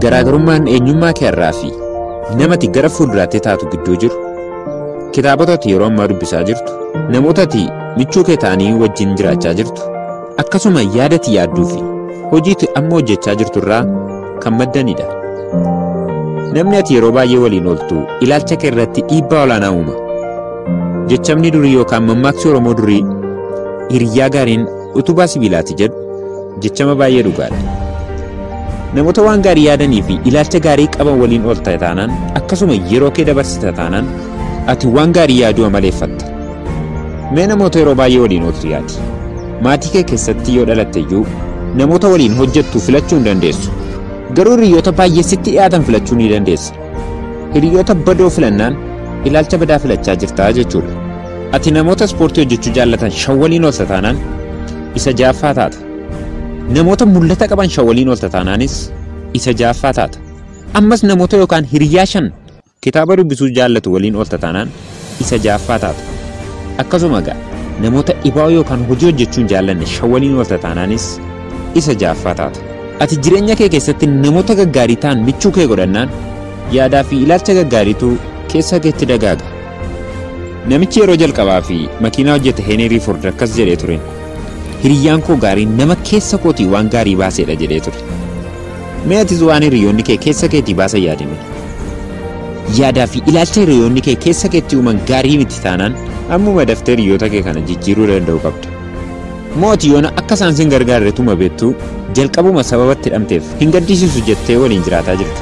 garaagarummaan eenyummaa kee irraa fi namati gara fuulduraatti taatu gidduu jiru kitaabotatti yeroo ammaa dubbisaa jirtu namootatti michuu kee ta'anii wajjin jiraachaa jirtu akkasuma yaadati yaadduu fi hojiitti amma hojjechaa jirtu irraa kan maddanidha. Namni ati yeroo baay'ee waliin ooltu ilaalcha kee irratti dhiibbaa olaanaa uuma. Jechamni durii yookaan mammaaksi Oromoo durii hiriyaa gaariin utubaa sibiilaati jedhu jechama baay'ee dhugaadha. Namoota waan gaarii yaadanii fi ilaalcha gaarii qaban waliin oolta taanaan akkasuma yeroo kee dabarsita taanaan ati waan gaarii yaaduu amaleeffatta. Mee namoota yeroo baay'ee waliin ooltu yaadi. Maatii kee keessatti yoo dhalatte iyyuu namoota waliin hojjettu filachuu hin dandeessu. Garuu hiriyoota baay'ee sitti dhiyaatan filachuu ni dandeessa. Hiriyoota badoo filannaan ilaalcha badaa filachaa jirtaa jechuudha. Ati namoota ispoortii hojjechuu jaallatan shan waliin oolta taanaan isa jaaffaa taata. Namoota mul'ata qaban shan waliin oolta taanaanis isa jaaffaa taata. Ammas namoota yookaan hiriyaa shan kitaaba dubbisuu jaallatu waliin oolta taanaan isa jaaffaa taata. Akkasuma egaa namoota dhibaa'oo yookaan hojii hojjechuu hin jaallanne shan waliin oolta taanaanis isa jaaffaa taata. Ati jireenya kee keessatti namoota gaggaarii ta'an michuu kee godhannaan yaadaa fi ilaalcha gaggaariitu keessa keetti dagaaga. Namichi yeroo jalqabaa fi makiinaa hojjete Henry Ford akkas jedhee ture. Hiriyyaan koo gaariin nama keessa kootii waan gaarii baaseedha jedhee ture. Mee atis waan hiriyoonni kee keessa keetii baasan yaadime. Yaadaa fi ilaalcha hiriyoonni kee keessa keetti uuman gaarii miti taanaan ammuma daftee hiriyoota kee kana jijjiiruu danda'u qabda. Mootii yoona akka isaan sin gargaarretuma beektu jalqabuma sababatti hidhamteef hin gaddisiisu jettee waliin jiraataa jirta.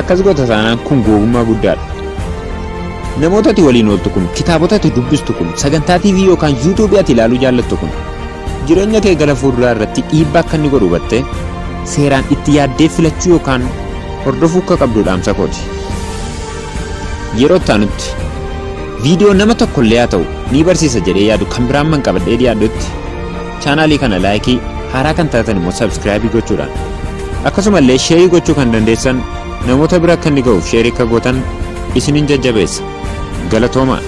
Akkas goota taanaan kun gowwummaa guddaadha. Namoota ati waliin ooltu kun kitaabota ati dubbistu kun sagantaa TV yookaan YouTube ati ilaaluu jaallattu kun jireenya kee gara fuulduraa irratti dhiibbaa akka inni godhu hubattee seeraan itti yaaddee filachuu yookaan hordofuu akka qabdu dhaamsa kooti. Yeroo taanutti viidiyoo nama tokkollee haa ta'u ni barsiisa jedhee yaadu kan biraan man qabadhee dhiyaadhutti chaanaalii kana laayikii haaraa kan taatan immoo sabskiraayibii gochuudhaan akkasumallee sheerii gochuu kan dandeessan namoota bira akka inni ga'uuf sheerii akka gootan isinin jajjabeessa. Galatoomaa.